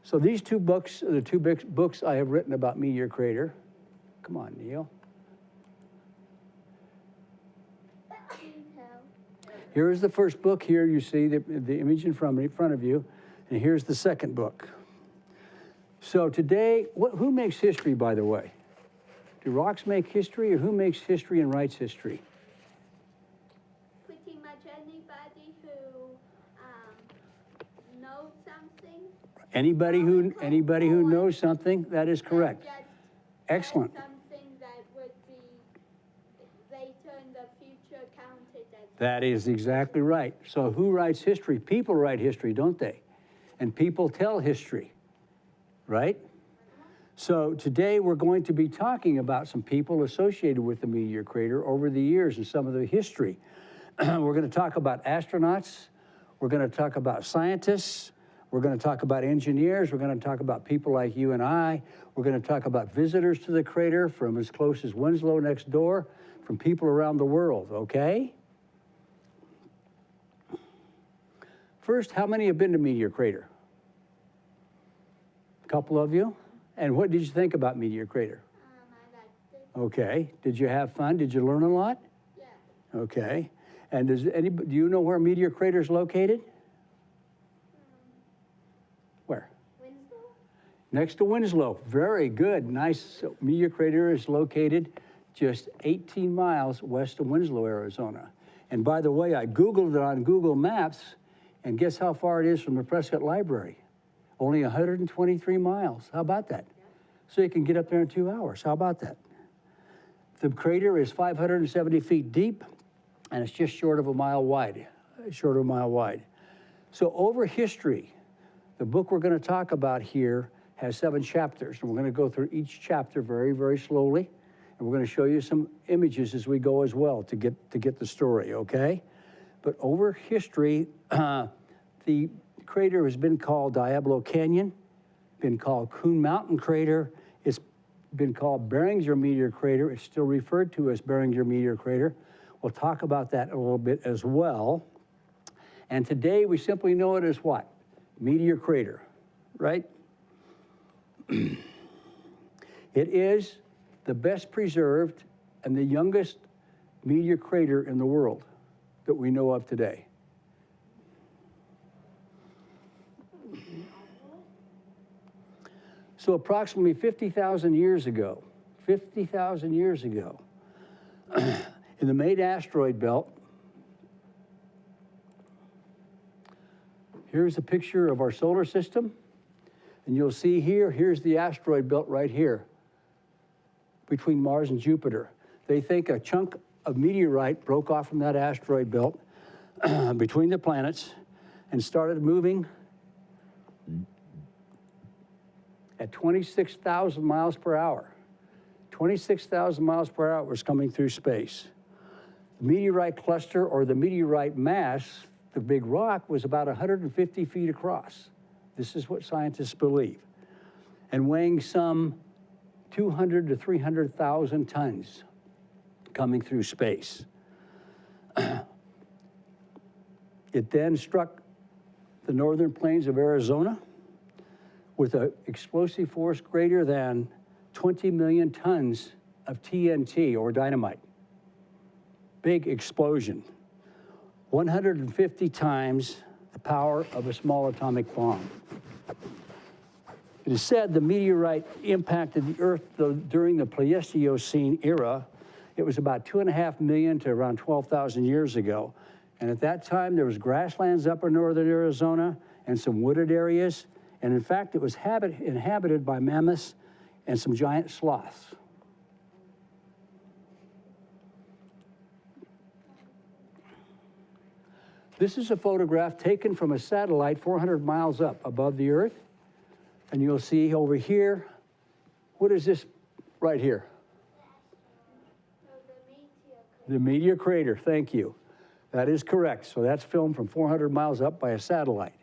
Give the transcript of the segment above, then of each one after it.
So these two books are the two big books I have written about Meteor Crater. Come on, Neal. Here is the first book. Here you see the image in front of you. And here's the second book. So today, who makes history, by the way? Do rocks make history, or who makes history and writes history? Pretty much anybody who knows something. Anybody who knows something, that is correct. Excellent. Something that would be later in the future counted as. That is exactly right. So who writes history? People write history, don't they? And people tell history, right? So today we're going to be talking about some people associated with the Meteor Crater over the years and some of the history. We're going to talk about astronauts. We're going to talk about scientists. We're going to talk about engineers. We're going to talk about people like you and I. We're going to talk about visitors to the crater from as close as Winslow next door, from people around the world, okay? First, how many have been to Meteor Crater? A couple of you? And what did you think about Meteor Crater? I liked it. Okay. Did you have fun? Did you learn a lot? Yeah. Okay. And do you know where Meteor Crater is located? Where? Winslow? Next to Winslow. Very good. Nice. So Meteor Crater is located just 18 miles west of Winslow, Arizona. And by the way, I Googled it on Google Maps, and guess how far it is from the Prescott Library? Only 123 miles. How about that? So you can get up there in 2 hours. How about that? The crater is 570 feet deep, and it's just short of a mile wide. So over history, the book we're going to talk about here has 7 chapters, and we're going to go through each chapter very, very slowly, and we're going to show you some images as we go as well to get the story, okay? But over history, the crater has been called Diablo Canyon, been called Coon Mountain Crater. It's been called Beringer Meteor Crater. It's still referred to as Beringer Meteor Crater. We'll talk about that a little bit as well. And today we simply know it as what? Meteor Crater, right? It is the best preserved and the youngest meteor crater in the world that we know of today. So approximately 50,000 years ago, in the main asteroid belt, here's a picture of our solar system, and you'll see here's the asteroid belt right here, between Mars and Jupiter. They think a chunk of meteorite broke off from that asteroid belt between the planets and started moving at 26,000 miles per hour. 26,000 miles per hour was coming through space. The meteorite cluster, or the meteorite mass, the big rock, was about 150 feet across. This is what scientists believe. And weighing some 200 to 300,000 tons coming through space. It then struck the northern plains of Arizona with an explosive force greater than 20 million tons of TNT, or dynamite. Big explosion. 150 times the power of a small atomic bomb. It is said the meteorite impacted the Earth during the Pleistocene era. It was about 2.5 million to around 12,000 years ago. And at that time, there was grasslands up in northern Arizona and some wooded areas. And in fact, it was inhabited by mammoths and some giant sloths. This is a photograph taken from a satellite 400 miles up above the Earth. And you'll see over here, what is this right here? The Meteor Crater, thank you. That is correct. So that's filmed from 400 miles up by a satellite.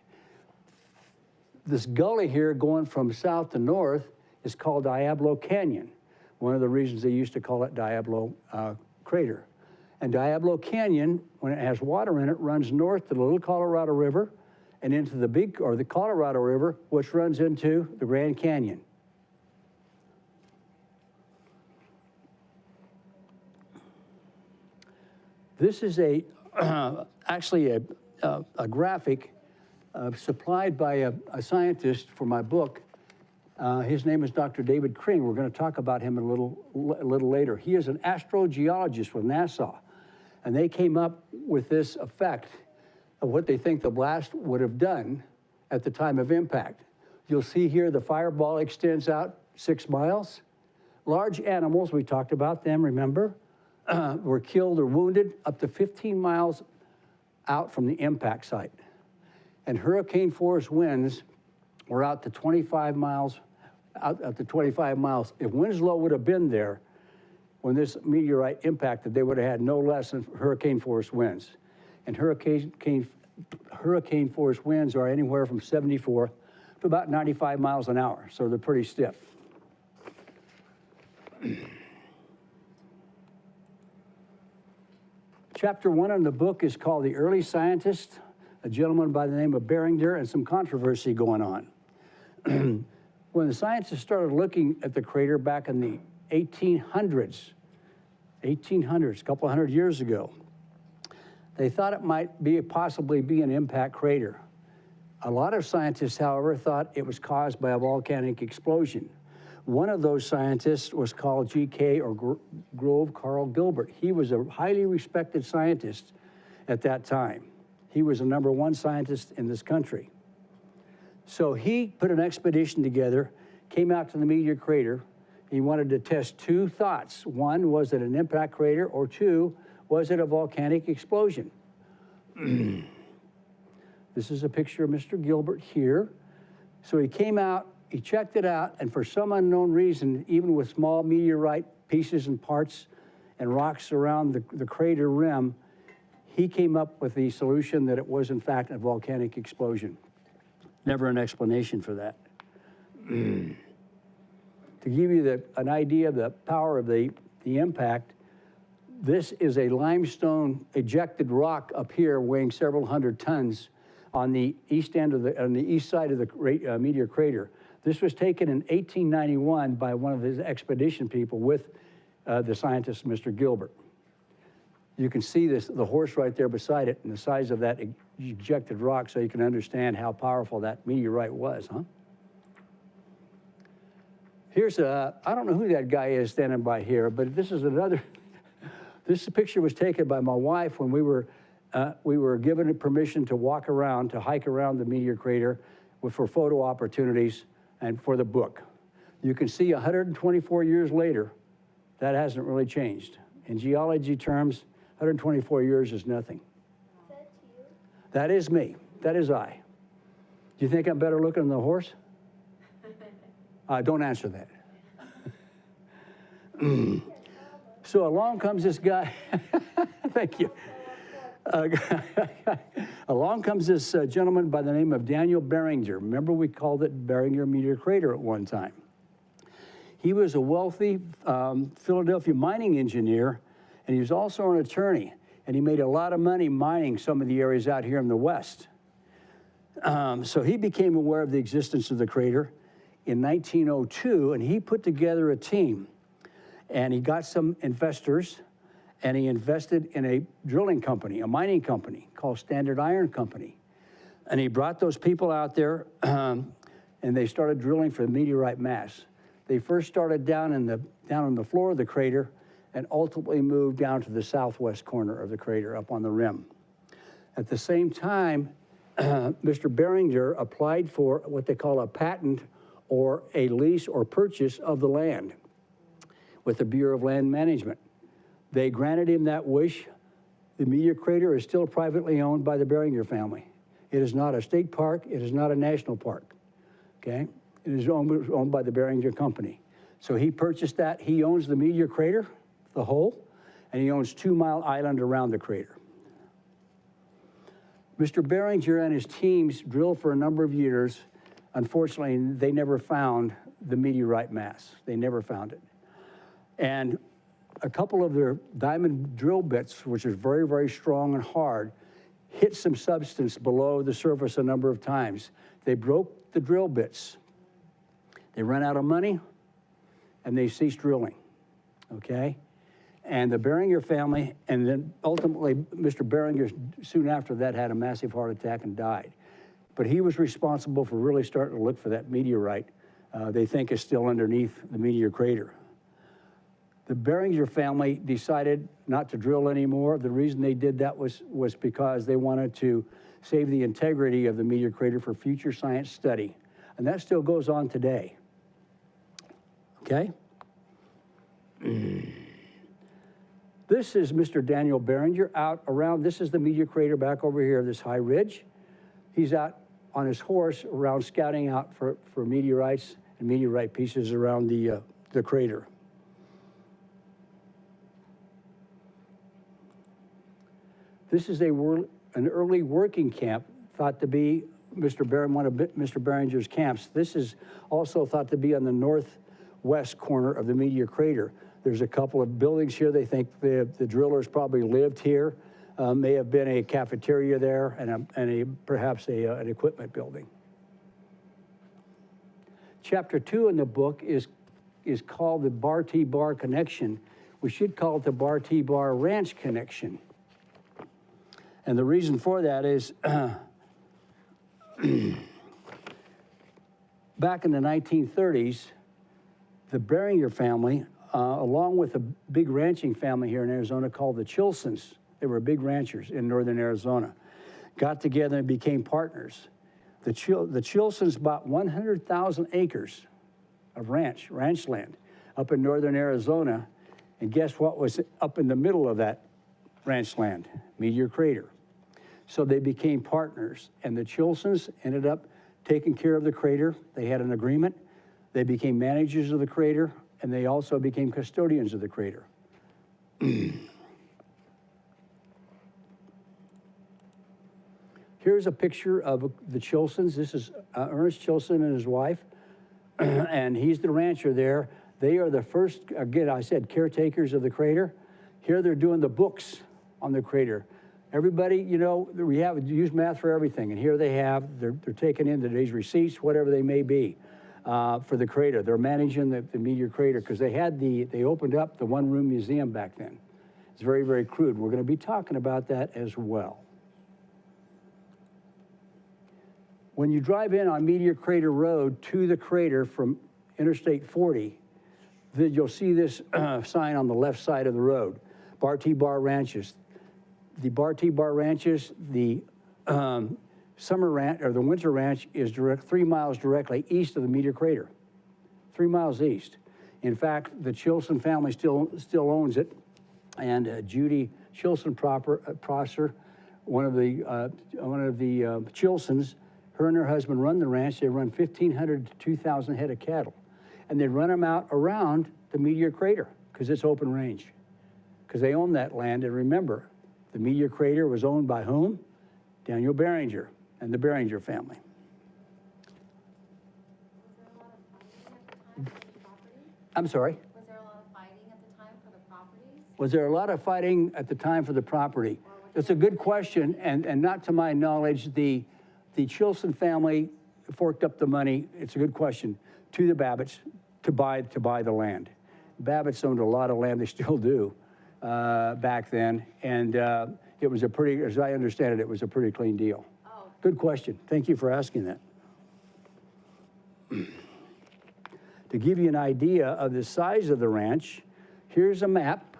This gully here going from south to north is called Diablo Canyon. One of the reasons they used to call it Diablo Crater. And Diablo Canyon, when it has water in it, runs north to the Little Colorado River and into the Colorado River, which runs into the Grand Canyon. This is actually a graphic supplied by a scientist for my book. His name is Dr. David Kring. We're going to talk about him a little later. He is an astrogeologist with NASA, and they came up with this effect of what they think the blast would have done at the time of impact. You'll see here the fireball extends out 6 miles. Large animals, we talked about them, remember, were killed or wounded up to 15 miles out from the impact site. And hurricane force winds were out to 25 miles, If Winslow would have been there when this meteorite impacted, they would have had no less than hurricane force winds. And hurricane force winds are anywhere from 74 to about 95 miles an hour, so they're pretty stiff. Chapter 1 in the book is called The Early Scientist, a gentleman by the name of Beringer, and some controversy going on. When the scientists started looking at the crater back in the 1800s, a couple hundred years ago, they thought it might possibly be an impact crater. A lot of scientists, however, thought it was caused by a volcanic explosion. One of those scientists was called G.K. or Grove Carl Gilbert. He was a highly respected scientist at that time. He was the #1 scientist in this country. So he put an expedition together, came out to the Meteor crater. He wanted to test 2 thoughts. 1, was it an impact crater? Or 2, was it a volcanic explosion? This is a picture of Mr. Gilbert here. So he came out, he checked it out, and for some unknown reason, even with small meteorite pieces and parts and rocks around the crater rim, he came up with the solution that it was in fact a volcanic explosion. Never an explanation for that. To give you an idea of the power of the impact, this is a limestone ejected rock up here weighing several hundred tons on the east side of the Meteor crater. This was taken in 1891 by one of his expedition people with the scientist, Mr. Gilbert. You can see the horse right there beside it and the size of that ejected rock, so you can understand how powerful that meteorite was, huh? Here's I don't know who that guy is standing by here, but this is this picture was taken by my wife when we were given permission to walk around, to hike around the Meteor crater for photo opportunities and for the book. You can see 124 years later, that hasn't really changed. In geology terms, 124 years is nothing. Is that you? That is me. That is I. Do you think I'm better looking than the horse? Don't answer that. So along comes this guy. Thank you. Along comes this gentleman by the name of Daniel Beringer. Remember, we called it Beringer Meteor Crater at one time. He was a wealthy Philadelphia mining engineer, and he was also an attorney, and he made a lot of money mining some of the areas out here in the West. So he became aware of the existence of the crater in 1902, and he put together a team, and he got some investors, and he invested in a drilling company, a mining company called Standard Iron Company. And he brought those people out there, and they started drilling for the meteorite mass. They first started down on the floor of the crater and ultimately moved down to the southwest corner of the crater up on the rim. At the same time, Mr. Beringer applied for what they call a patent or a lease or purchase of the land with the Bureau of Land Management. They granted him that wish. The Meteor crater is still privately owned by the Beringer family. It is not a state park. It is not a national park, okay? It is owned by the Beringer Company. So he purchased that. He owns the Meteor crater, the whole, and he owns 2 Mile Island around the crater. Mr. Beringer and his teams drilled for a number of years. Unfortunately, they never found the meteorite mass. They never found it. And a couple of their diamond drill bits, which are very, very strong and hard, hit some substance below the surface a number of times. They broke the drill bits. They ran out of money, and they ceased drilling, okay? And the Beringer family, and then ultimately, Mr. Beringer, soon after that, had a massive heart attack and died. But he was responsible for really starting to look for that meteorite they think is still underneath the Meteor crater. The Beringer family decided not to drill anymore. The reason they did that was because they wanted to save the integrity of the Meteor crater for future science study. And that still goes on today. Okay? This is Mr. Daniel Beringer out around, this is the Meteor crater back over here, this high ridge. He's out on his horse around scouting out for meteorites and meteorite pieces around the crater. This is an early working camp thought to be one of Mr. Beringer's camps. This is also thought to be on the northwest corner of the Meteor crater. There's a couple of buildings here. They think the drillers probably lived here. May have been a cafeteria there and perhaps an equipment building. Chapter 2 in the book is called the Bar-T-Bar Connection. We should call it the Bar-T-Bar Ranch Connection. And the reason for that is back in the 1930s, the Beringer family, along with a big ranching family here in Arizona called the Chilsons, they were big ranchers in northern Arizona, got together and became partners. The Chilsons bought 100,000 acres of ranch land up in northern Arizona, and guess what was up in the middle of that ranch land? Meteor crater. So they became partners, and the Chilsons ended up taking care of the crater. They had an agreement. They became managers of the crater, and they also became custodians of the crater. Here's a picture of the Chilsons. This is Ernest Chilson and his wife, and he's the rancher there. They are the first, again, I said caretakers of the crater. Here they're doing the books on the crater. Everybody, you know, we use math for everything, and here they're taking in today's receipts, whatever they may be, for the crater. They're managing the Meteor crater because they opened up the one-room museum back then. It's very, very crude. We're going to be talking about that as well. When you drive in on Meteor Crater Road to the crater from Interstate 40, then you'll see this sign on the left side of the road, Bar-T-Bar Ranches. The Bar-T-Bar Ranches, the summer ranch, or the winter ranch, is 3 miles directly east of the Meteor Crater, 3 miles east. In fact, the Chilson family still owns it, and Judy Chilson Prosser, one of the Chilsons, her and her husband run the ranch. They run 1,500 to 2,000 head of cattle, and they run them out around the Meteor Crater because it's open range, because they own that land. And remember, the Meteor Crater was owned by whom? Daniel Beringer and the Beringer family. I'm sorry? Was there a lot of fighting at the time for the properties? Was there a lot of fighting at the time for the property? It's a good question, and not to my knowledge, the Chilson family forked up the money, it's a good question, to the Babbitts to buy the land. Babbitts owned a lot of land, they still do, back then, and it was as I understand it, it was a pretty clean deal. Oh. Good question. Thank you for asking that. To give you an idea of the size of the ranch, here's a map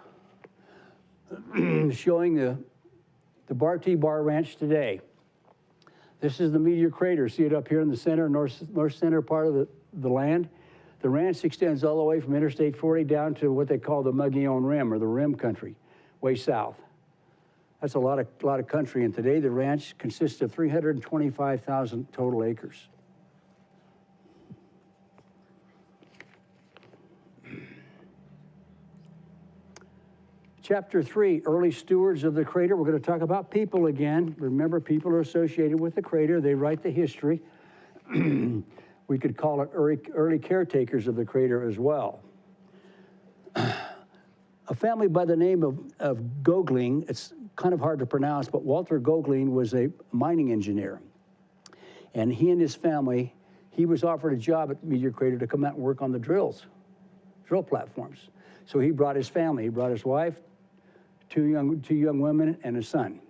showing the Bar-T-Bar Ranch today. This is the Meteor Crater. See it up here in the center, north center part of the land? The ranch extends all the way from Interstate 40 down to what they call the Mogollon Rim, or the Rim Country, way south. That's a lot of country, and today the ranch consists of 325,000 total acres. Chapter 3, early stewards of the crater. We're going to talk about people again. Remember, people are associated with the crater. They write the history. We could call it early caretakers of the crater as well. A family by the name of Gogling, it's kind of hard to pronounce, but Walter Gogling was a mining engineer. And he and his family, he was offered a job at Meteor Crater to come out and work on the drill platforms. So he brought his family, he brought his wife, two young women, and a son.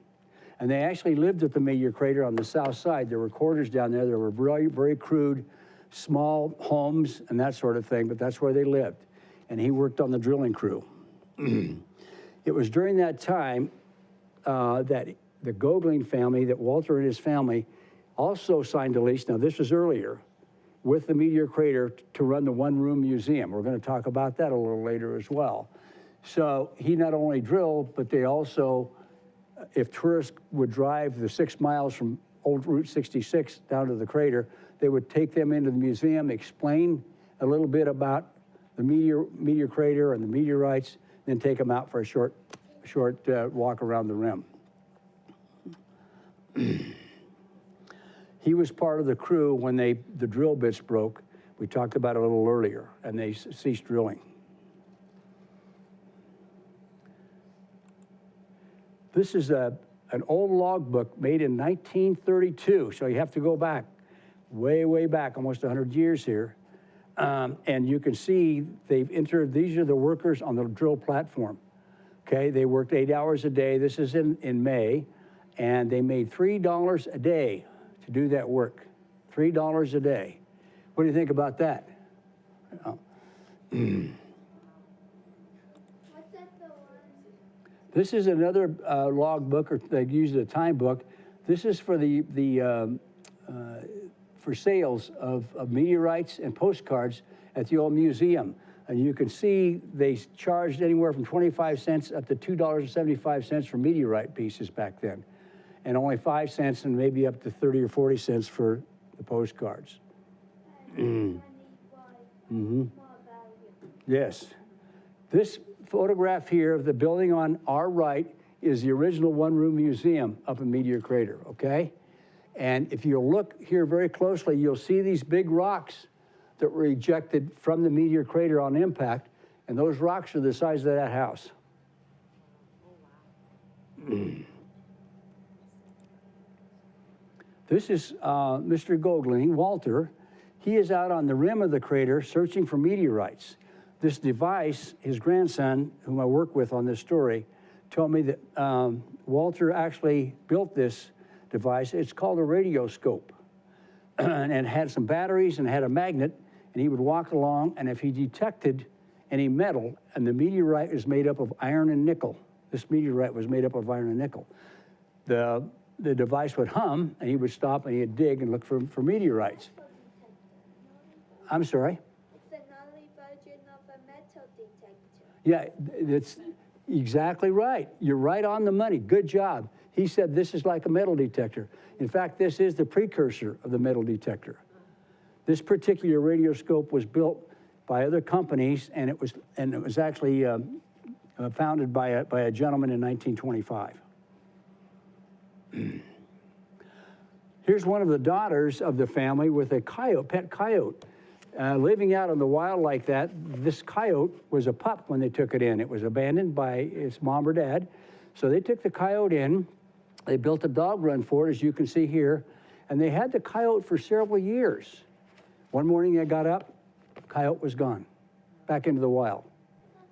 And they actually lived at the Meteor Crater on the south side. There were quarters down there. There were very, very crude, small homes and that sort of thing, but that's where they lived. And he worked on the drilling crew. It was during that time that the Gogling family, that Walter and his family also signed a lease, now this was earlier, with the Meteor Crater to run the one-room museum. We're going to talk about that a little later as well. So he not only drilled, but they also, if tourists would drive the 6 miles from old Route 66 down to the crater, they would take them into the museum, explain a little bit about the meteor crater and the meteorites, then take them out for a short walk around the rim. He was part of the crew when the drill bits broke. We talked about it a little earlier, and they ceased drilling. This is an old logbook made in 1932, so you have to go back, way, way back, almost 100 years here. And you can see they've entered, these are the workers on the drill platform. Okay, they worked 8 hours a day. This is in May, and they made $3 a day to do that work. $3 a day. What do you think about that? What's that the one? This is another log book, or they use a time book. This is for for sales of meteorites and postcards at the old museum. And you can see they charged anywhere from 25 cents up to $2.75 for meteorite pieces back then, and only 5 cents and maybe up to 30 or 40 cents for the postcards. More value. Yes. This photograph here of the building on our right is the original one-room museum up in Meteor Crater, okay? And if you look here very closely, you'll see these big rocks that were ejected from the Meteor Crater on impact, and those rocks are the size of that house. This is Mr. Gogling, Walter. He is out on the rim of the crater searching for meteorites. This device, his grandson, whom I work with on this story, told me that Walter actually built this device. It's called a radioscope. And it had some batteries and had a magnet, and he would walk along, and if he detected any metal, and the meteorite is made up of iron and nickel. This meteorite was made up of iron and nickel. The device would hum, and he would stop, and he'd dig and look for meteorites. I'm sorry? It's an early version of a metal detector. Yeah, that's exactly right. You're right on the money. Good job. He said this is like a metal detector. In fact, this is the precursor of the metal detector. This particular radioscope was built by other companies, and it was actually founded by a gentleman in 1925. Here's one of the daughters of the family with a coyote, pet coyote. Living out in the wild like that, this coyote was a pup when they took it in. It was abandoned by its mom or dad. So they took the coyote in. They built a dog run for it, as you can see here, and they had the coyote for several years. One morning they got up, coyote was gone, back into the wild.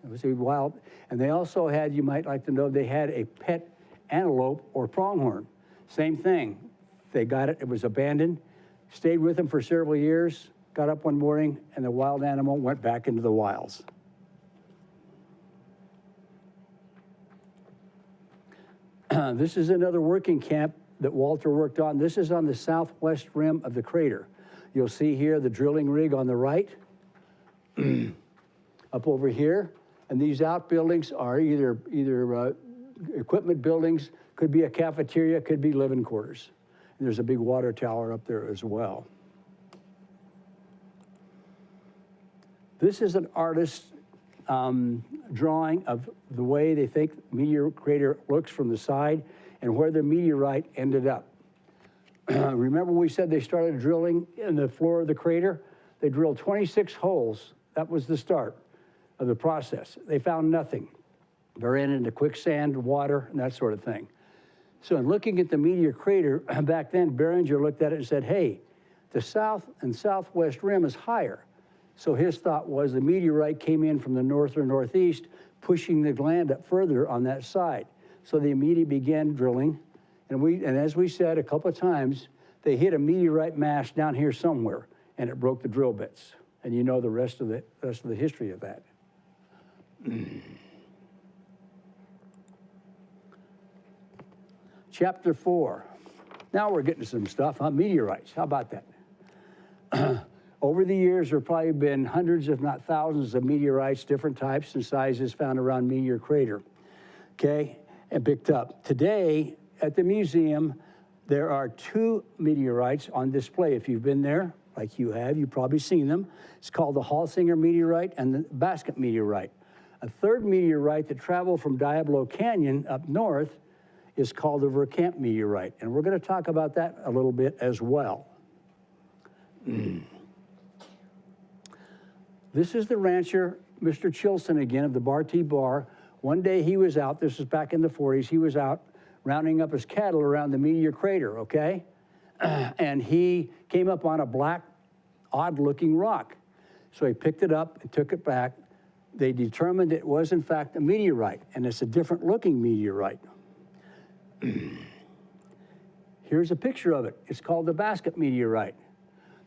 It was wild. And they also had, you might like to know, they had a pet antelope or pronghorn. Same thing. They got it, it was abandoned, stayed with them for several years, got up one morning, and the wild animal went back into the wilds. This is another working camp that Walter worked on. This is on the southwest rim of the crater. You'll see here the drilling rig on the right, up over here. And these outbuildings are either equipment buildings, could be a cafeteria, could be living quarters. And there's a big water tower up there as well. This is an artist's drawing of the way they think Meteor Crater looks from the side and where the meteorite ended up. Remember we said they started drilling in the floor of the crater? They drilled 26 holes. That was the start of the process. They found nothing. They ran into quicksand, water, and that sort of thing. So in looking at the Meteor crater, back then, Barringer looked at it and said, hey, the south and southwest rim is higher. So his thought was the meteorite came in from the north or northeast, pushing the land up further on that side. So they immediately began drilling. And as we said a couple of times, they hit a meteorite mass down here somewhere, and it broke the drill bits. And you know the rest of the history of that. Chapter 4. Now we're getting to some stuff, huh? Meteorites. How about that? Over the years, there have probably been hundreds, if not thousands, of meteorites, different types and sizes found around Meteor crater, okay, and picked up. Today, at the museum, there are 2 meteorites on display. If you've been there, like you have, you've probably seen them. It's called the Halsinger meteorite and the Basket meteorite. A third meteorite that traveled from Diablo Canyon up north is called the Verkamp meteorite, and we're going to talk about that a little bit as well. This is the rancher, Mr. Chilson again, of the Bar T Bar. One day he was out, this was back in the 40s, he was out rounding up his cattle around the Meteor crater, okay? And he came up on a black, odd-looking rock. So he picked it up and took it back. They determined it was, in fact, a meteorite, and it's a different-looking meteorite. Here's a picture of it. It's called the Basket meteorite.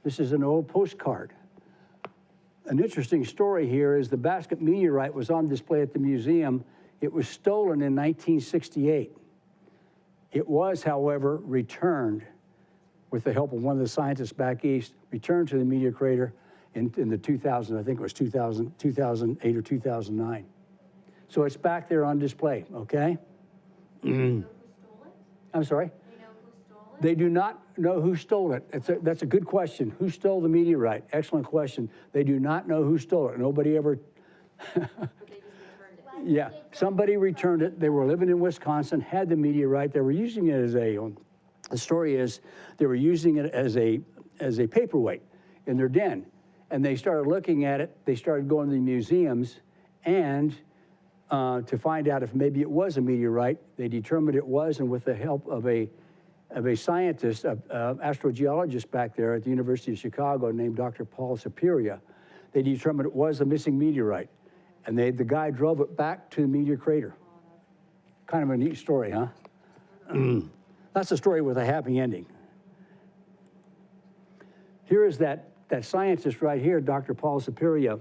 This is an old postcard. An interesting story here is the Basket meteorite was on display at the museum. It was stolen in 1968. It was, however, returned with the help of one of the scientists back east, returned to the Meteor crater in the 2000, I think it was 2008 or 2009. So it's back there on display, okay? Do you know who stole it? I'm sorry? Do you know who stole it? They do not know who stole it. That's a good question. Who stole the meteorite? Excellent question. They do not know who stole it. Nobody ever... But they just returned it. Yeah, somebody returned it. They were living in Wisconsin, had the meteorite. They were using it as the story is, they were using it as a paperweight in their den. And they started looking at it. They started going to the museums, and to find out if maybe it was a meteorite. They determined it was, and with the help of a scientist, astrogeologist back there at the University of Chicago named Dr. Paul Superior, they determined it was a missing meteorite. And the guy drove it back to the Meteor crater. Kind of a neat story, huh? That's a story with a happy ending. Here is that scientist right here, Dr. Paul Superior.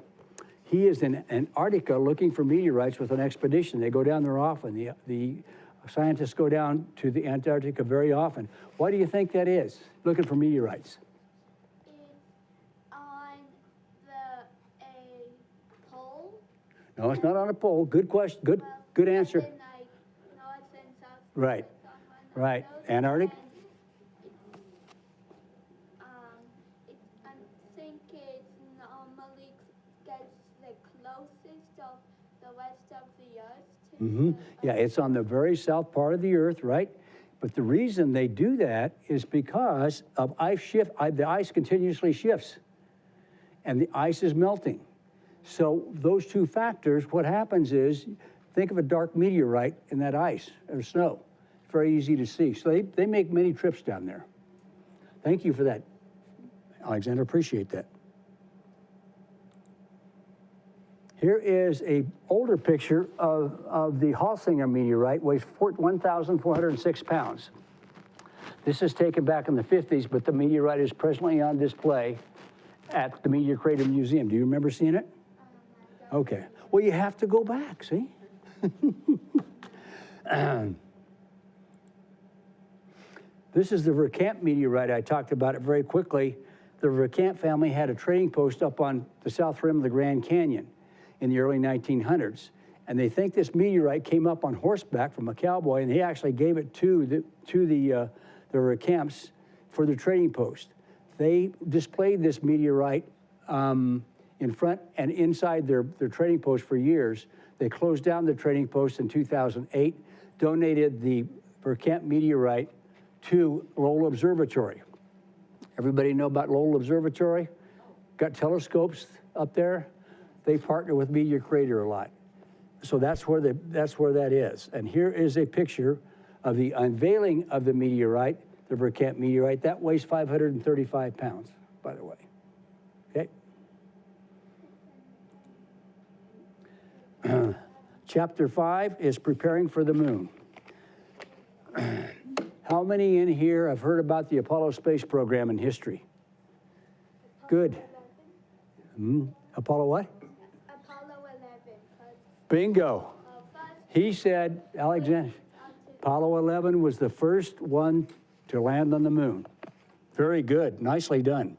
He is in Antarctica looking for meteorites with an expedition. They go down there often. The scientists go down to the Antarctica very often. Why do you think that is, looking for meteorites? It's on a pole. No, it's not on a pole. Good question. Good answer. As in, like, north and south. Right. it's on one of Right. those, Antarctic? and I think it normally gets the closest of the rest of the earth to the Yeah, it's on the very south part of the earth, right? But the reason they do that is because of ice shift. The ice continuously shifts, and the ice is melting. So those two factors, what happens is, think of a dark meteorite in that ice or snow. It's very easy to see. So they make many trips down there. Thank you for that, Alexander. Appreciate that. Here is a older picture of the Halsinger meteorite, weighs 1,406 pounds. This is taken back in the 50s, but the meteorite is presently on display at the Meteor Crater Museum. Do you remember seeing it? Okay. Well, you have to go back, see? This is the Verkamp meteorite. I talked about it very quickly. The Verkamp family had a trading post up on the south rim of the Grand Canyon in the early 1900s. And they think this meteorite came up on horseback from a cowboy, and he actually gave it to the Verkamps for their trading post. They displayed this meteorite in front and inside their trading post for years. They closed down the trading post in 2008, donated the Verkamp meteorite to Lowell Observatory. Everybody know about Lowell Observatory? Got telescopes up there. They partner with Meteor Crater a lot. So that's where that is. And here is a picture of the unveiling of the meteorite, the Verkant meteorite. That weighs 535 pounds, by the way. Okay. Chapter 5 is preparing for the moon. How many in here have heard about the Apollo space program in history? Good. Apollo what? Apollo 11. Bingo. He said, Alexander, Apollo 11 was the first one to land on the moon. Very good. Nicely done.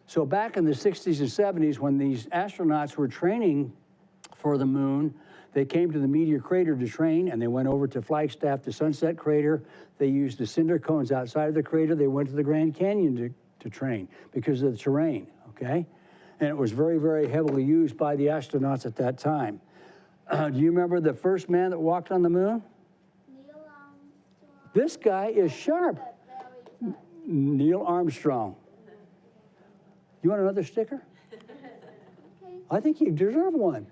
So back in the 60s and 70s, when these astronauts were training for the moon, they came to the Meteor crater to train, and they went over to Flagstaff to Sunset Crater. They used the cinder cones outside of the crater. They went to the Grand Canyon to train because of the terrain, okay? And it was very, very heavily used by the astronauts at that time. Do you remember the first man that walked on the moon? Neil Armstrong. This guy is sharp. Neil Armstrong. You want another sticker? Okay. I think you deserve one.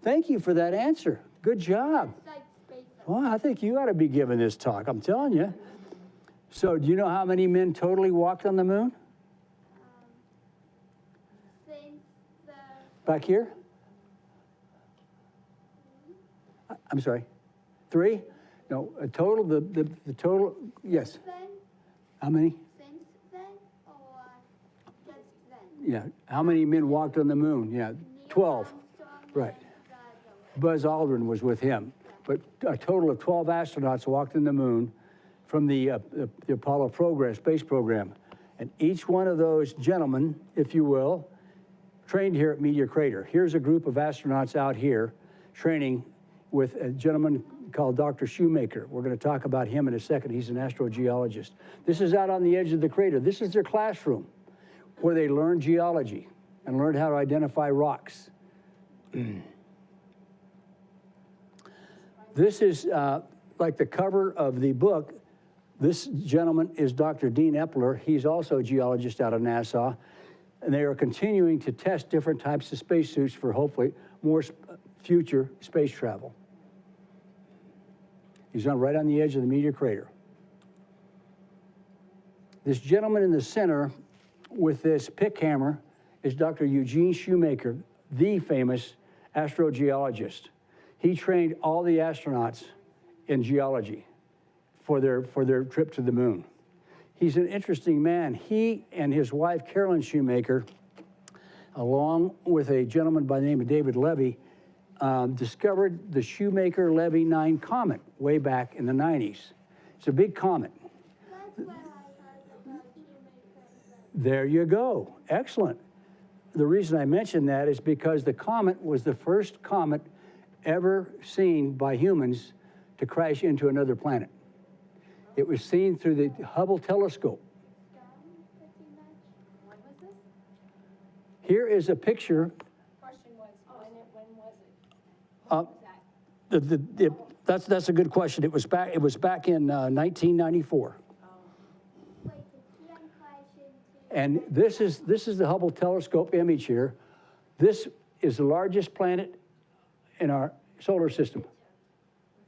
Thank you for that answer. Good job. It's like space. Well, I think you ought to be giving this talk. I'm telling you. So, do you know how many men totally walked on the moon? Since the Back here? I'm sorry. 3? No, a total, the total, yes. then, How many? since then, or just then? Yeah. How many men walked on the moon? Yeah, 12. Armstrong Right. and Buzz Aldrin. Buzz Aldrin was with him. But a total of 12 astronauts walked on the moon from the Apollo program, space program. And each one of those gentlemen, if you will, trained here at Meteor Crater. Here's a group of astronauts out here training with a gentleman called Dr. Shoemaker. We're going to talk about him in a second. He's an astrogeologist. This is out on the edge of the crater. This is their classroom where they learn geology and learn how to identify rocks. This is like the cover of the book. This gentleman is Dr. Dean Epler. He's also a geologist out of Nassau. And they are continuing to test different types of spacesuits for hopefully more future space travel. He's right on the edge of the Meteor crater. This gentleman in the center with this pick hammer is Dr. Eugene Shoemaker, the famous astrogeologist. He trained all the astronauts in geology for their trip to the moon. He's an interesting man. He and his wife, Carolyn Shoemaker, along with a gentleman by the name of David Levy, discovered the Shoemaker-Levy 9 comet way back in the 90s. It's a big comet. That's where I heard about Shoemaker. There you go. Excellent. The reason I mention that is because the comet was the first comet ever seen by humans to crash into another planet. It was seen through the Hubble telescope. Pretty much. When was this? Here is a picture. Question was, when was it? That's a good question. It was back in 1994. Wait, the Tian crash into. And this is the Hubble telescope image here. This is the largest planet in our solar system.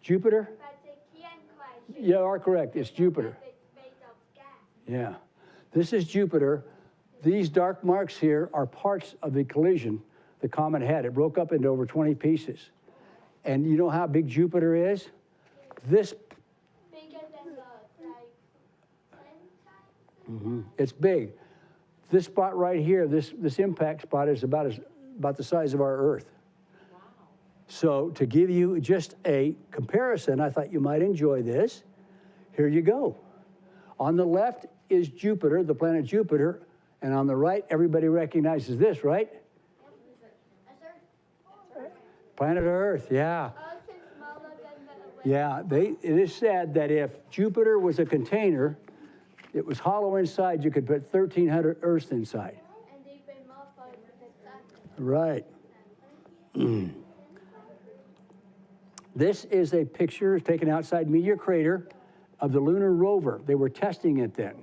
Jupiter? But the Tian crash. You are correct. It's Jupiter. It's made of gas. Yeah. This is Jupiter. These dark marks here are parts of the collision the comet had. It broke up into over 20 pieces. And you know how big Jupiter is? This, Bigger than the, like, 10 times? it's big. This spot right here, this impact spot is about the size of our Earth. So to give you just a comparison, I thought you might enjoy this. Here you go. On the left is Jupiter, the planet Jupiter, and on the right, everybody recognizes this, right? Planet Earth, yeah. Earth is smaller than the Yeah, it is said that if Jupiter was a container, it was hollow inside, you could put 1,300 Earths inside. and even more for the sun. Right. This is a picture taken outside Meteor Crater of the lunar rover. They were testing it then.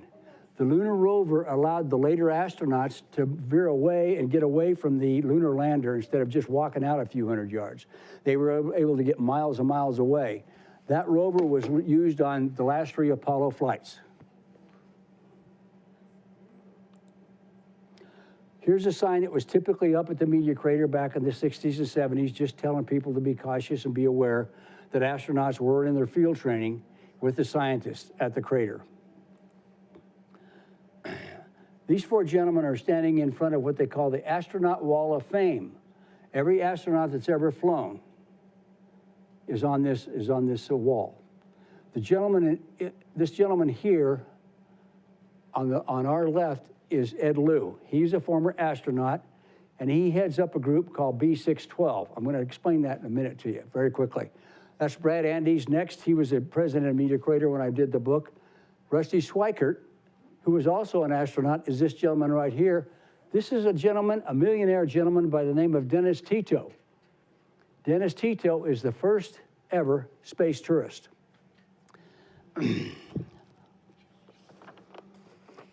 The lunar rover allowed the later astronauts to veer away and get away from the lunar lander instead of just walking out a few hundred yards. They were able to get miles and miles away. That rover was used on the last 3 Apollo flights. Here's a sign that was typically up at the Meteor crater back in the 60s and 70s, just telling people to be cautious and be aware that astronauts were in their field training with the scientists at the crater. These 4 gentlemen are standing in front of what they call the Astronaut Wall of Fame. Every astronaut that's ever flown is on this wall. The gentleman, this gentleman here on our left is Ed Lu. He's a former astronaut, and he heads up a group called B612. I'm going to explain that in a minute to you very quickly. That's Brad Andes next. He was the president of Meteor Crater when I did the book. Rusty Schweikert, who was also an astronaut, is this gentleman right here. This is a gentleman, a millionaire gentleman by the name of Dennis Tito. Dennis Tito is the first ever space tourist.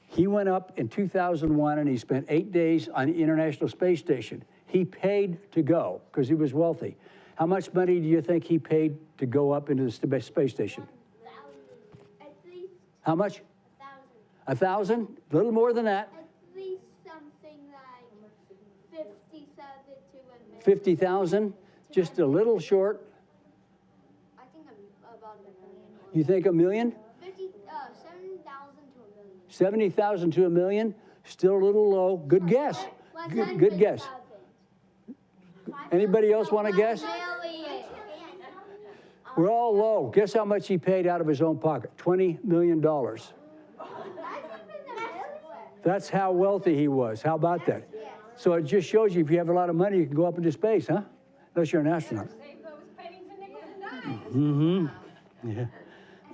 He went up in 2001 and he spent 8 days on the International Space Station. He paid to go because he was wealthy. How much money do you think he paid to go up into the space station? 1,000. At least How much? 1,000. 1,000? A little more than that. At least something like 50,000 to a million. 50,000? Just a little short. I think about a million. You think a million? 7,000 to a million. 70,000 to a million? Still a little low. Good guess. Good guess. 100,000. Anybody else want to guess? Million. We're all low. Guess how much he paid out of his own pocket? $20 million. That's how wealthy he was. How about that? So it just shows you if you have a lot of money, you can go up into space, huh? Unless you're an astronaut. Save those pennies and nickels and dimes. Mm-hmm. Yeah.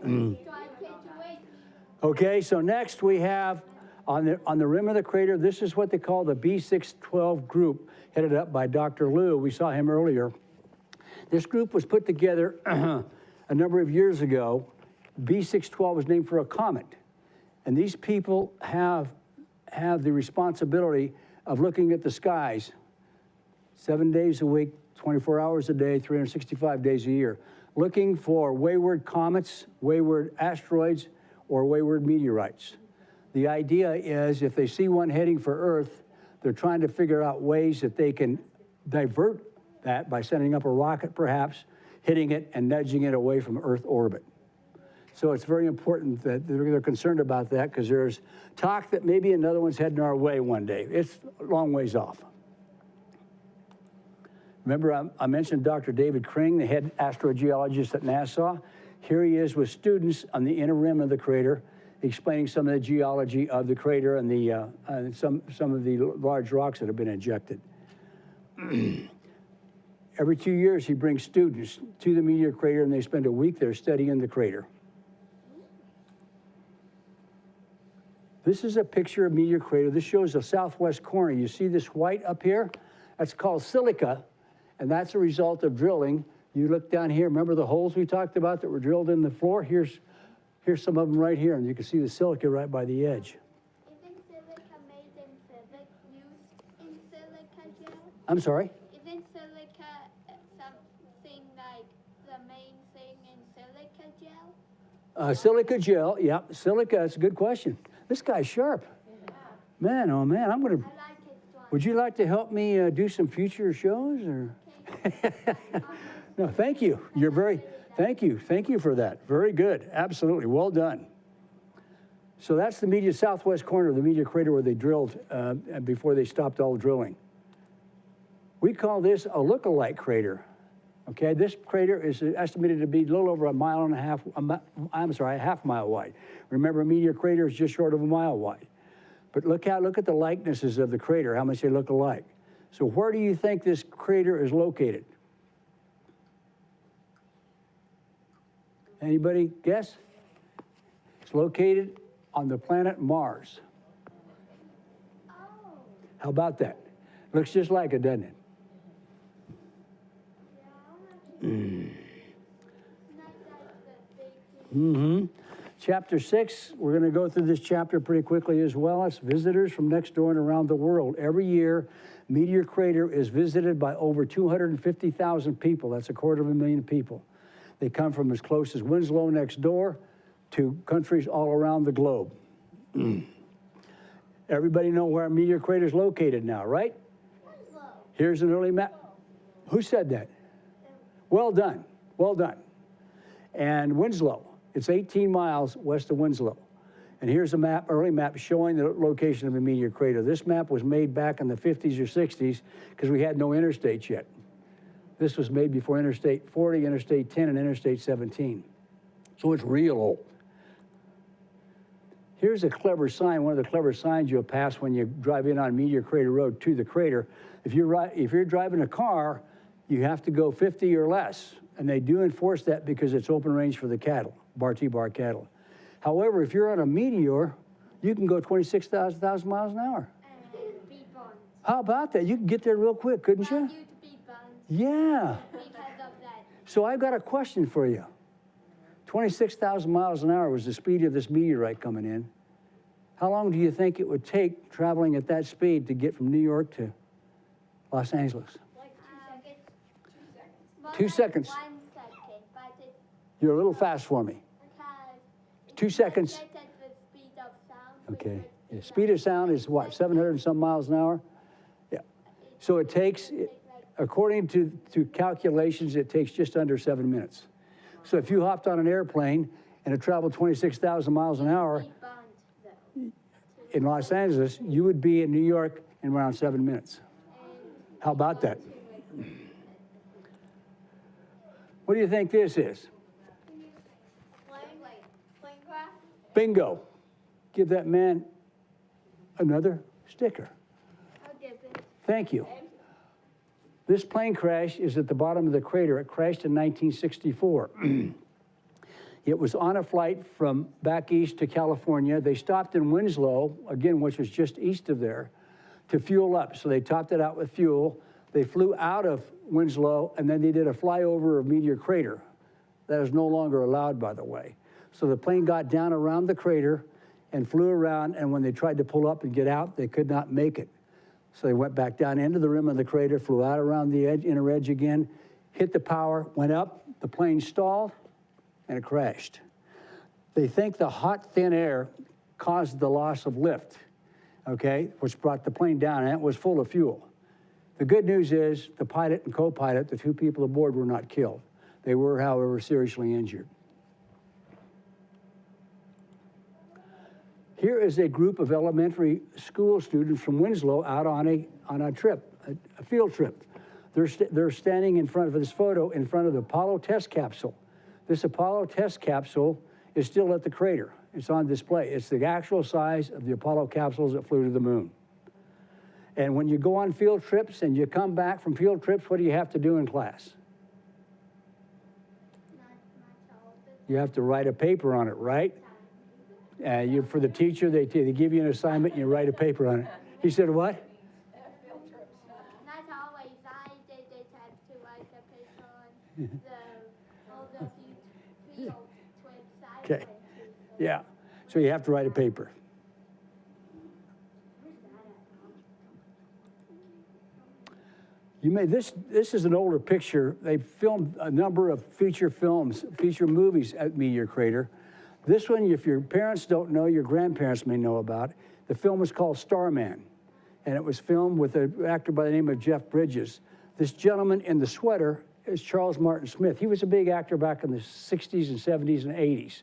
So I can't wait. Okay, so next we have on the rim of the crater, this is what they call the B612 group, headed up by Dr. Liu. We saw him earlier. This group was put together a number of years ago. B612 was named for a comet. And these people have the responsibility of looking at the skies 7 days a week, 24 hours a day, 365 days a year, looking for wayward comets, wayward asteroids, or wayward meteorites. The idea is if they see one heading for Earth, they're trying to figure out ways that they can divert that by sending up a rocket, perhaps, hitting it and nudging it away from Earth orbit. So it's very important that they're concerned about that because there's talk that maybe another one's heading our way one day. It's a long ways off. Remember, I mentioned Dr. David Kring, the head astrogeologist at NASA. Here he is with students on the inner rim of the crater, explaining some of the geology of the crater and the some of the large rocks that have been ejected. Every 2 years, he brings students to the Meteor crater, and they spend a week there studying the crater. This is a picture of Meteor crater. This shows the southwest corner. You see this white up here? That's called silica, and that's a result of drilling. You look down here, remember the holes we talked about that were drilled in the floor? Here's some of them right here, and you can see the silica right by the edge. Isn't silica made in silica used in silica gel? I'm sorry? Isn't silica something like the main thing in silica gel? Silica gel, yeah, silica, that's a good question. This guy's sharp. Man, oh man, I'm gonna, I like it one. would you like to help me do some future shows, or? No, thank you. You're very, thank you for that. Very good, absolutely, well done. So that's the southwest corner of the Meteor crater where they drilled before they stopped all drilling. We call this a look-alike crater. Okay, this crater is estimated to be a little over a mile and a half, a half mile wide. Remember, a Meteor crater is just short of a mile wide. But look at the likenesses of the crater, how much they look alike. So where do you think this crater is located? Anybody guess? It's located on the planet Mars. Oh, How about that? Looks just like it, doesn't it? yeah, not that the big thing. Mm-hmm. Chapter 6, we're going to go through this chapter pretty quickly as well. It's visitors from next door and around the world. Every year, Meteor Crater is visited by over 250,000 people. That's 250,000 people. They come from as close as Winslow next door to countries all around the globe. Everybody know where Meteor Crater is located now, right? Here's an early map. Who said that? Well done, well done. And Winslow, it's 18 miles west of Winslow. And here's a map, early map showing the location of the Meteor Crater. This map was made back in the 50s or 60s because we had no interstates yet. This was made before Interstate 40, Interstate 10, and Interstate 17. So it's real old. Here's a clever sign, one of the clever signs you'll pass when you drive in on Meteor Crater Road to the crater. If you're driving a car, you have to go 50 or less. And they do enforce that because it's open range for the cattle, bar-T-bar cattle. However, if you're on a Meteor, you can go 26,000 miles an hour. And be burned. How about that? You can get there real quick, couldn't you? Want you to be burned Yeah. because of that. So I've got a question for you. 26,000 miles an hour was the speed of this meteorite coming in. How long do you think it would take traveling at that speed to get from New York to Los Angeles? Like 2 seconds. 2 seconds. More 2 like seconds. 1 second, but it's You're a little fast for me. because 2 seconds. Get at the speed of sound. Okay. Yeah. Speed of sound is what, 700 and some miles an hour? Yeah. So it takes, according to calculations, it takes just under 7 minutes. So if you hopped on an airplane and it traveled 26,000 miles an hour Be burned, though. in Los Angeles, you would be in New York in around 7 minutes. How about that? What do you think this is? Plane crash? Bingo. Give that man another sticker. I'll give it. Thank you. This plane crash is at the bottom of the crater. It crashed in 1964. It was on a flight from back east to California. They stopped in Winslow, again, which was just east of there, to fuel up. So they topped it out with fuel. They flew out of Winslow, and then they did a flyover of Meteor Crater. That is no longer allowed, by the way. So the plane got down around the crater and flew around, and when they tried to pull up and get out, they could not make it. So they went back down into the rim of the crater, flew out around the edge, inner edge again, hit the power, went up, the plane stalled, and it crashed. They think the hot, thin air caused the loss of lift, okay, which brought the plane down, and it was full of fuel. The good news is the pilot and co-pilot, the 2 people aboard, were not killed. They were, however, seriously injured. Here is a group of elementary school students from Winslow out on a trip, a field trip. They're standing in front of this photo, in front of the Apollo test capsule. This Apollo test capsule is still at the crater. It's on display. It's the actual size of the Apollo capsules that flew to the moon. And when you go on field trips and you come back from field trips, what do you have to do in class? You have to write a paper on it, right? For the teacher, they give you an assignment and you write a paper on it. He said, what? Not always. I did have to write a paper on all the field trips I Okay. went to. Yeah. So you have to write a paper. This is an older picture. They filmed a number of feature movies at Meteor Crater. This one, if your parents don't know, your grandparents may know about. The film was called Starman, and it was filmed with an actor by the name of Jeff Bridges. This gentleman in the sweater is Charles Martin Smith. He was a big actor back in the 60s and 70s and 80s.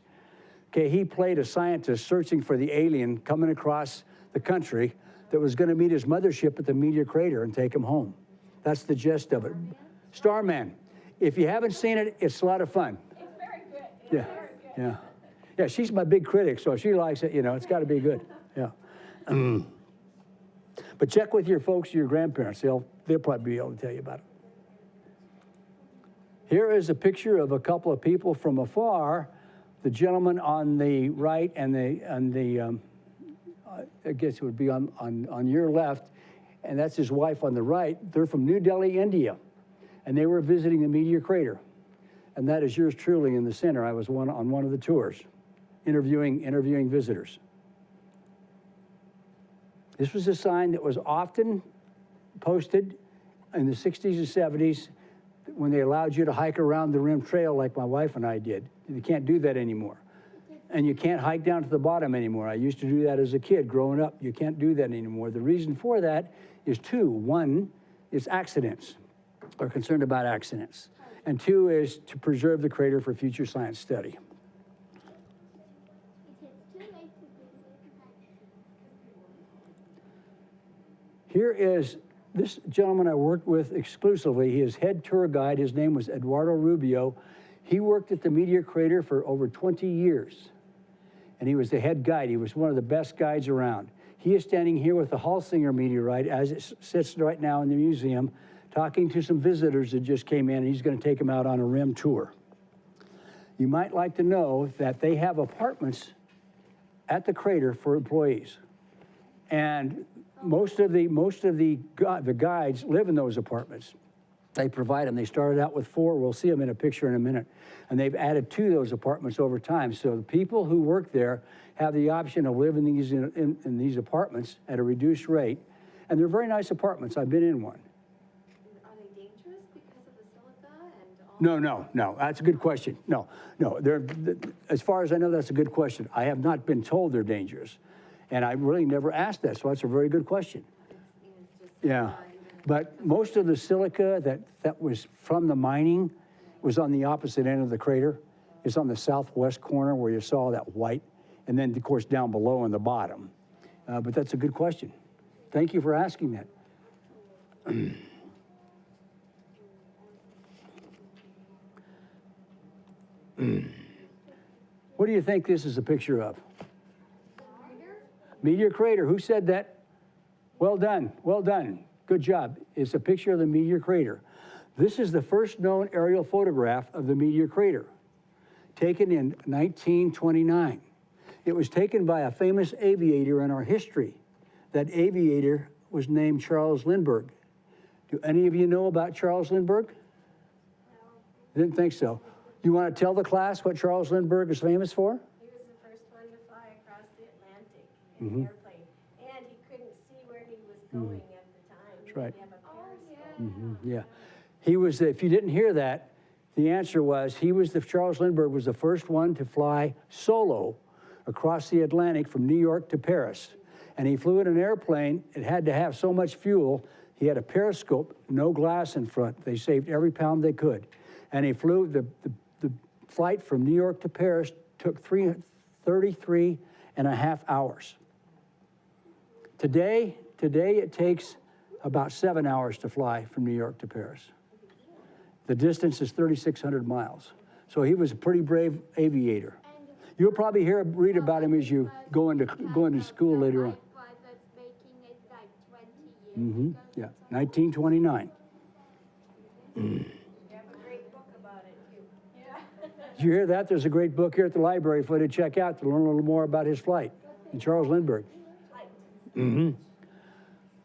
Okay, he played a scientist searching for the alien coming across the country that was going to meet his mothership at the Meteor Crater and take him home. That's the gist of it. Starman. If you haven't seen it, it's a lot of fun. It's very good. It's Yeah, very good. yeah. Yeah, she's my big critic, so if she likes it, it's got to be good. Yeah. But check with your folks, your grandparents. They'll probably be able to tell you about it. Here is a picture of a couple of people from afar. The gentleman on the right and I guess it would be on your left, and that's his wife on the right. They're from New Delhi, India, and they were visiting the Meteor Crater. And that is yours truly in the center. I was on one of the tours interviewing visitors. This was a sign that was often posted in the 60s and 70s when they allowed you to hike around the rim trail like my wife and I did. You can't do that anymore. And you can't hike down to the bottom anymore. I used to do that as a kid growing up. You can't do that anymore. The reason for that is two. One is accidents. We're concerned about accidents. And two is to preserve the crater for future science study. Here is this gentleman I worked with exclusively. He is head tour guide. His name was Eduardo Rubio. He worked at the Meteor crater for over 20 years. And he was the head guide. He was one of the best guides around. He is standing here with the Halsinger meteorite as it sits right now in the museum, talking to some visitors that just came in, and he's going to take them out on a rim tour. You might like to know that they have apartments at the crater for employees. And most of the guides live in those apartments. They provide them. They started out with 4. We'll see them in a picture in a minute. And they've added 2 of those apartments over time. So the people who work there have the option of living in these apartments at a reduced rate. And they're very nice apartments. I've been in one. Are they dangerous because of the silica and all? No. That's a good question. No. As far as I know, that's a good question. I have not been told they're dangerous. And I really never asked that, so that's a very good question. Yeah. But most of the silica that was from the mining was on the opposite end of the crater. It's on the southwest corner where you saw that white, and then, of course, down below in the bottom. But that's a good question. Thank you for asking that. What do you think this is a picture of? Meteor crater. Who said that? Well done. Well done. Good job. It's a picture of the Meteor crater. This is the first known aerial photograph of the Meteor crater, taken in 1929. It was taken by a famous aviator in our history. That aviator was named Charles Lindbergh. Do any of you know about Charles Lindbergh? No. Didn't think so. You want to tell the class what Charles Lindbergh is famous for? He was the first one to fly across the Atlantic in an airplane. And he couldn't see where he was going at the time. That's right. He had to have a periscope. Yeah. He was, if you didn't hear that, the answer was Charles Lindbergh was the first one to fly solo across the Atlantic from New York to Paris. And he flew in an airplane. It had to have so much fuel. He had a periscope, no glass in front. They saved every pound they could. And he flew, the flight from New York to Paris took 33 and a half hours. Today it takes about 7 hours to fly from New York to Paris. The distance is 3,600 miles. So he was a pretty brave aviator. You'll probably read about him as you go into school later on. Yeah, 1929. You have a great book about it, too. Yeah. Did you hear that? There's a great book here at the library for you to check out to learn a little more about his flight and Charles Lindbergh.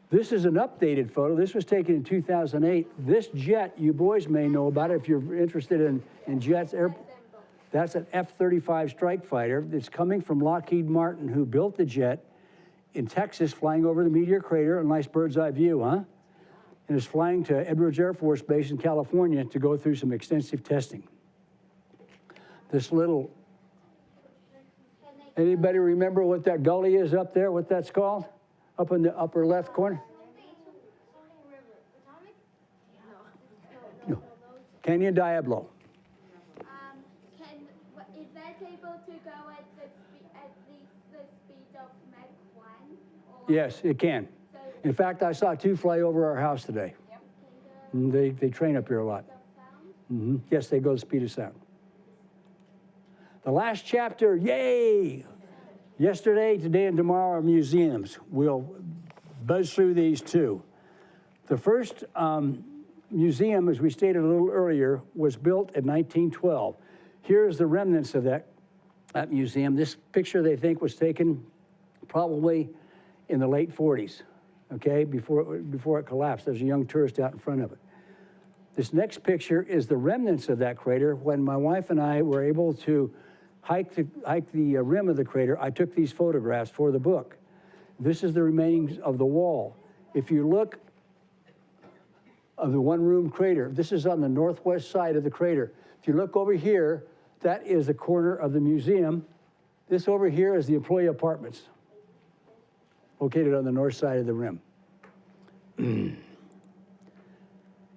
This is an updated photo. This was taken in 2008. This jet, you boys may know about it if you're interested in jets. That's an F-35 strike fighter. It's coming from Lockheed Martin, who built the jet in Texas, flying over the Meteor crater, a nice bird's eye view, huh? And is flying to Edwards Air Force Base in California to go through some extensive testing. This little, anybody remember what that gully is up there, what that's called? Up in the upper left corner? No. Canyon Diablo. Is that able to go at least the speed of Mach 1? Yes, it can. In fact, I saw 2 fly over our house today. They train up here a lot. Yes, they go the speed of sound. The last chapter, yay! Yesterday, today, and tomorrow are museums. We'll buzz through these 2. The first museum, as we stated a little earlier, was built in 1912. Here's the remnants of that museum. This picture, they think, was taken probably in the late 40s, okay, before it collapsed. There's a young tourist out in front of it. This next picture is the remnants of that crater when my wife and I were able to hike the rim of the crater, I took these photographs for the book. This is the remainings of the wall. If you look of the one-room crater, this is on the northwest side of the crater. If you look over here, that is the corner of the museum. This over here is the employee apartments, located on the north side of the rim.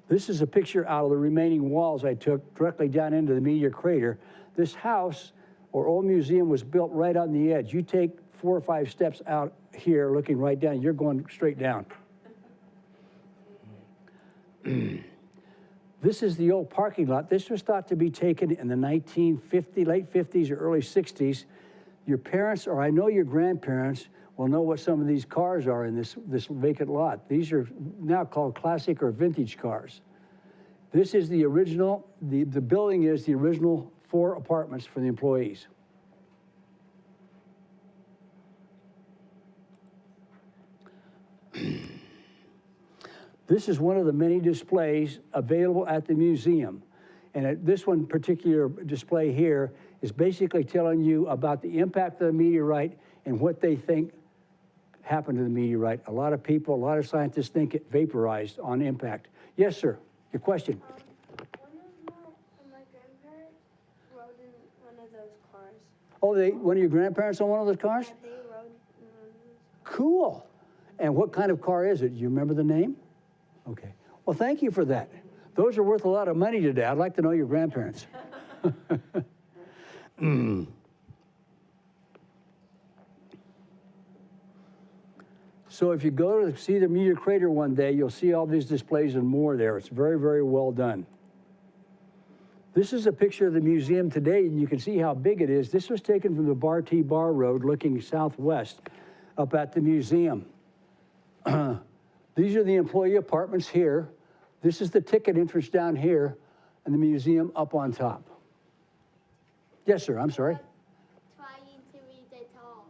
This is a picture out of the remaining walls I took directly down into the Meteor crater. This house or old museum was built right on the edge. You take 4 or 5 steps out here, looking right down, you're going straight down. This is the old parking lot. This was thought to be taken in the late 50s or early 60s. Your parents, or I know your grandparents, will know what some of these cars are in this vacant lot. These are now called classic or vintage cars. This is the original, the building is the original 4 apartments for the employees. This is one of the many displays available at the museum. And this one particular display here is basically telling you about the impact of the meteorite and what they think happened to the meteorite. A lot of people, a lot of scientists think it vaporized on impact. Yes, sir, your question. One of my grandparents rode in one of those cars. Oh, one of your grandparents on one of those cars? Yeah, they rode in one of those. Cool. And what kind of car is it? Do you remember the name? Okay. Well, thank you for that. Those are worth a lot of money today. I'd like to know your grandparents. So if you go to see the Meteor crater one day, you'll see all these displays and more there. It's very, very well done. This is a picture of the museum today, and you can see how big it is. This was taken from the Bar T Bar Road looking southwest up at the museum. These are the employee apartments here. This is the ticket entrance down here, and the museum up on top. Yes, sir, I'm sorry. Trying to read it all.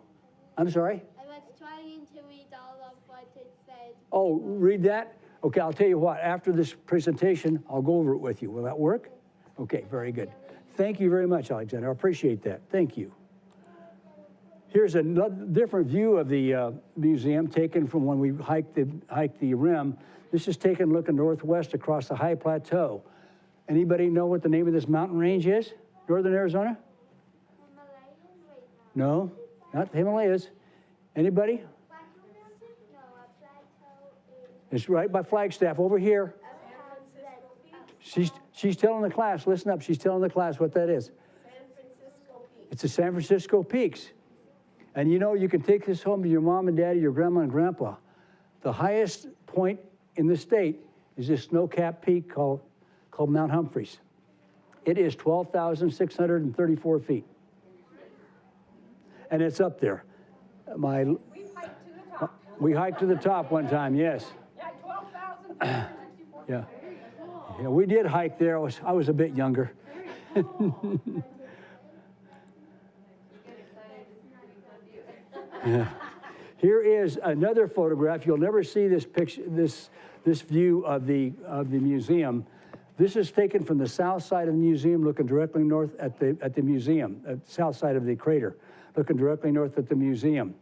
I'm sorry? I was trying to read all of what it said. Oh, read that? Okay, I'll tell you what, after this presentation, I'll go over it with you. Will that work? Okay, very good. Thank you very much, Alexander. I appreciate that. Thank you. Here's a different view of the museum taken from when we hiked the rim. This is taken looking northwest across the high plateau. Anybody know what the name of this mountain range is? Northern Arizona? Himalayas right No, now. not the Himalayas. Anybody? Plateau Mountain? No, a plateau is It's right by Flagstaff over here. She's telling the class, listen up, she's telling the class what that is. San Francisco Peak. It's the San Francisco Peaks. And you know, you can take this home to your mom and daddy, your grandma and grandpa. The highest point in the state is this snow-capped peak called Mount Humphreys. It is 12,634 feet. And it's up there. We hiked to the top. We hiked to the top one time, yes. Yeah, 12,464. Yeah. Yeah, we did hike there. I was a bit younger. Here is another photograph. You'll never see this picture, this view of the museum. This is taken from the south side of the museum, looking directly north at the museum, at the south side of the crater, looking directly north at the museum.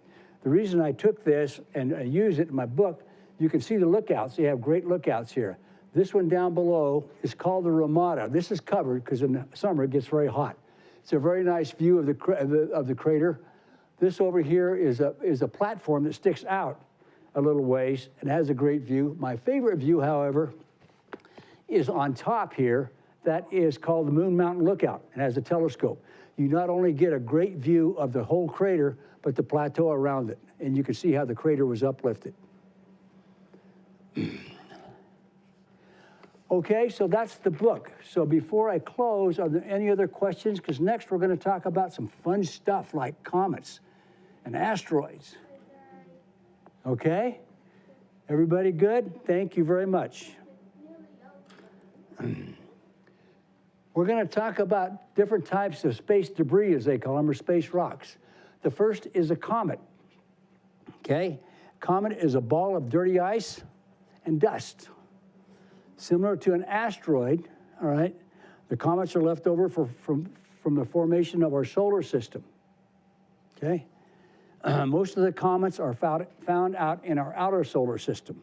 The reason I took this and I use it in my book, you can see the lookouts. You have great lookouts here. This one down below is called the Ramada. This is covered because in the summer it gets very hot. It's a very nice view of the crater. This over here is a platform that sticks out a little ways and has a great view. My favorite view, however, is on top here. That is called the Moon Mountain Lookout. It has a telescope. You not only get a great view of the whole crater, but the plateau around it. And you can see how the crater was uplifted. Okay, so that's the book. So before I close, are there any other questions? Because next we're going to talk about some fun stuff like comets and asteroids. Okay? Everybody good? Thank you very much. We're going to talk about different types of space debris, as they call them, or space rocks. The first is a comet. Okay? Comet is a ball of dirty ice and dust. Similar to an asteroid, all right? The comets are left over from from the formation of our solar system, okay? Most of the comets are found out in our outer solar system.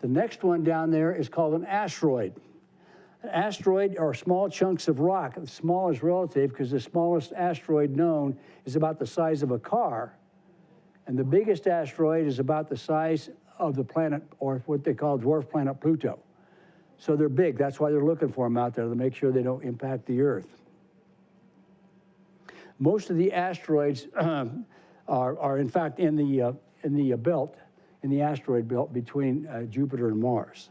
The next one down there is called an asteroid. An asteroid are small chunks of rock. The small is relative because the smallest asteroid known is about the size of a car, and the biggest asteroid is about the size of the planet, or what they call dwarf planet Pluto. So they're big. That's why they're looking for them out there, to make sure they don't impact the Earth. Most of the asteroids are in fact in the belt, in the asteroid belt between Jupiter and Mars.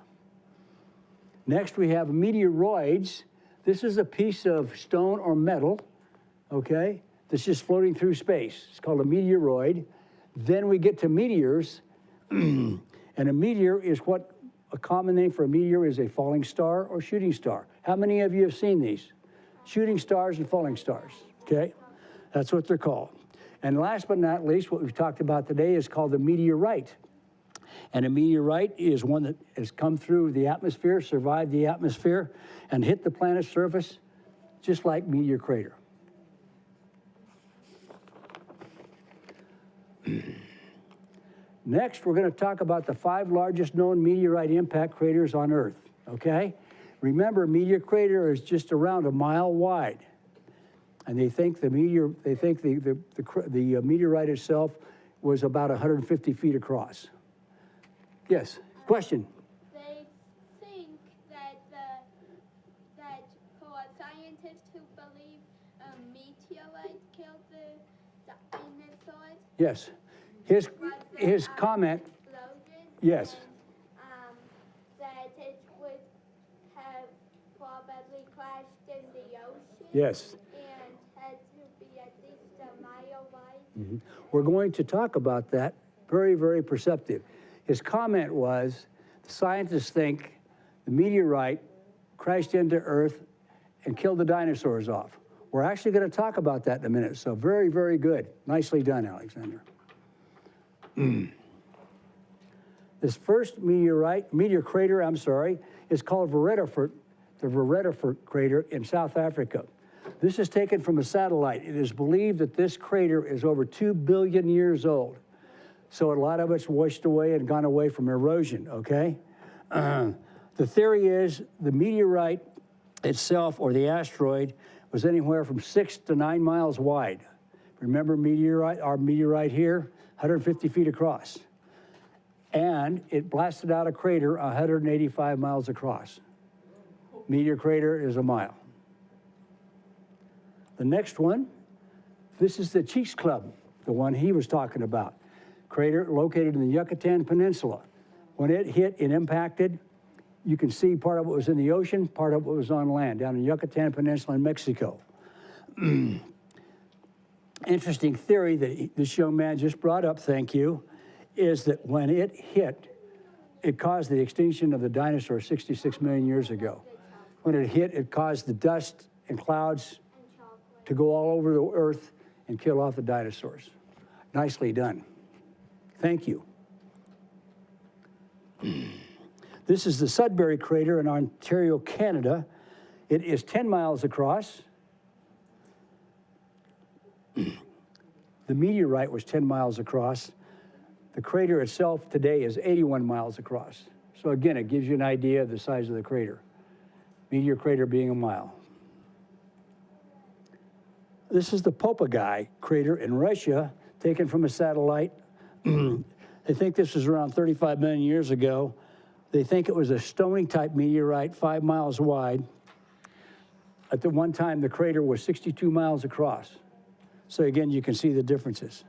Next, we have meteoroids. This is a piece of stone or metal, okay, that's just floating through space. It's called a meteoroid. Then we get to meteors, and a meteor is what a common name for a meteor is: a falling star or shooting star. How many of you have seen these? Shooting stars and falling stars, okay? That's what they're called. And last but not least, what we've talked about today is called a meteorite. And a meteorite is one that has come through the atmosphere, survived the atmosphere, and hit the planet's surface, just like Meteor Crater. Next, we're going to talk about the 5 largest known meteorite impact craters on Earth, okay? Remember, Meteor Crater is just around a mile wide. And they think the meteorite itself was about 150 feet across. Yes, question? They think that that for scientists who believe a meteorite killed the dinosaurs. Yes. His comment. Explosion, Yes. and, that it would have probably crashed in the ocean. Yes. And had to be at least a mile wide. Mm-hmm. We're going to talk about that. Very, very perceptive. His comment was, the scientists think the meteorite crashed into Earth and killed the dinosaurs off. We're actually going to talk about that in a minute, so very, very good. Nicely done, Alexander. This first meteor crater, is called the Meteor crater in South Africa. This is taken from a satellite. It is believed that this crater is over 2 billion years old. So a lot of it's washed away and gone away from erosion, okay? The theory is the meteorite itself, or the asteroid, was anywhere from 6 to 9 miles wide. Remember our meteorite here, 150 feet across. And it blasted out a crater 185 miles across. Meteor crater is a mile. The next one, this is the Cheeks Club, the one he was talking about. Crater located in the Yucatan Peninsula. When it hit, it impacted. You can see part of it was in the ocean, part of it was on land, down in the Yucatan Peninsula in Mexico. Interesting theory that this young man just brought up, thank you, is that when it hit, it caused the extinction of the dinosaurs 66 million years ago. When it hit, it caused the dust and clouds to go all over the Earth and kill off the dinosaurs. Nicely done. Thank you. This is the Sudbury crater in Ontario, Canada. It is 10 miles across. The meteorite was 10 miles across. The crater itself today is 81 miles across. So again, it gives you an idea of the size of the crater. Meteor crater being a mile. This is the Popogai crater in Russia, taken from a satellite. They think this was around 35 million years ago. They think it was a stony type meteorite, 5 miles wide. At the one time, the crater was 62 miles across. So again, you can see the differences.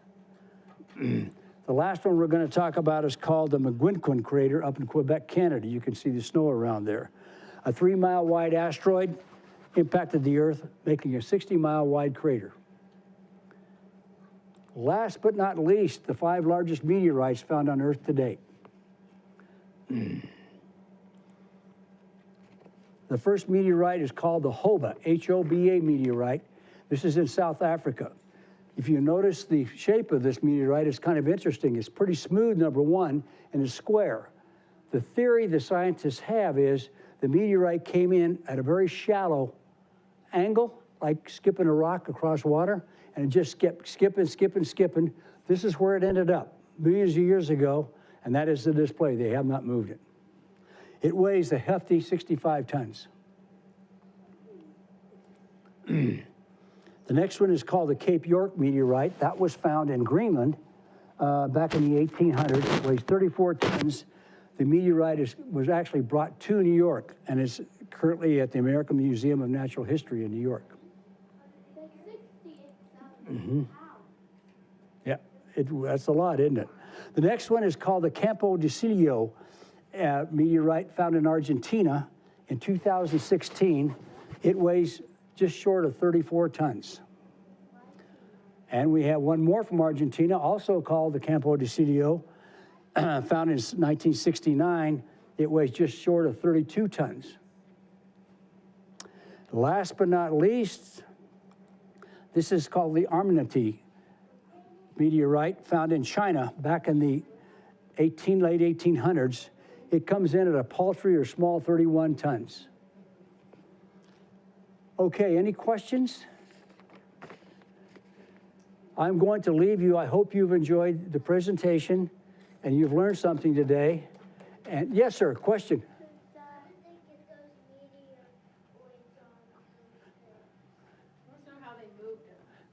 The last one we're going to talk about is called the McGuinquin crater up in Quebec, Canada. You can see the snow around there. A 3-mile wide asteroid impacted the Earth, making a 60-mile wide crater. Last but not least, the 5 largest meteorites found on Earth to date. The first meteorite is called the Hoba, H-O-B-A meteorite. This is in South Africa. If you notice the shape of this meteorite, it's kind of interesting. It's pretty smooth, number one, and it's square. The theory the scientists have is the meteorite came in at a very shallow angle like skipping a rock across water, and it just kept skipping. This is where it ended up millions of years ago, and that is the display. They have not moved it. It weighs a hefty 65 tons. The next one is called the Cape York meteorite. That was found in Greenland back in the 1800s. It weighs 34 tons. The meteorite was actually brought to New York and is currently at the American Museum of Natural History in New York. Yeah, that's a lot, isn't it? The next one is called the Campo de Cilio meteorite, found in Argentina in 2016. It weighs just short of 34 tons. And we have one more from Argentina, also called the Campo de Cilio, found in 1969. It weighs just short of 32 tons. Last but not least, this is called the Amanati meteorite, found in China back in the late 1800s. It comes in at a paltry or small 31 tons. Okay, any questions? I'm going to leave you. I hope you've enjoyed the presentation and you've learned something today. And yes, sir, question.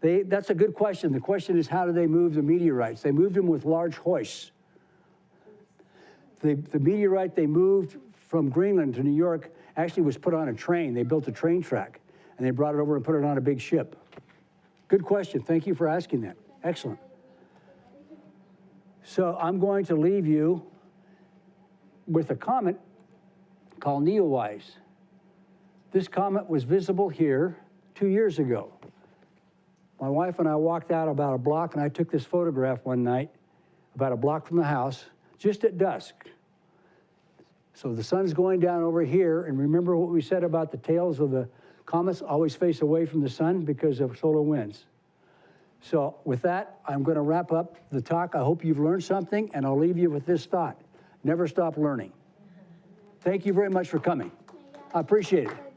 That's a good question. The question is, how do they move the meteorites? They moved them with large hoists. The meteorite they moved from Greenland to New York actually was put on a train. They built a train track, and they brought it over and put it on a big ship. Good question. Thank you for asking that. Excellent. So I'm going to leave you with a comet called Neowise. This comet was visible here 2 years ago. My wife and I walked out about a block, and I took this photograph one night about a block from the house, just at dusk. So the sun's going down over here, and remember what we said about the tails of the comets always face away from the sun because of solar winds. So with that, I'm going to wrap up the talk. I hope you've learned something, and I'll leave you with this thought. Never stop learning. Thank you very much for coming. I appreciate it.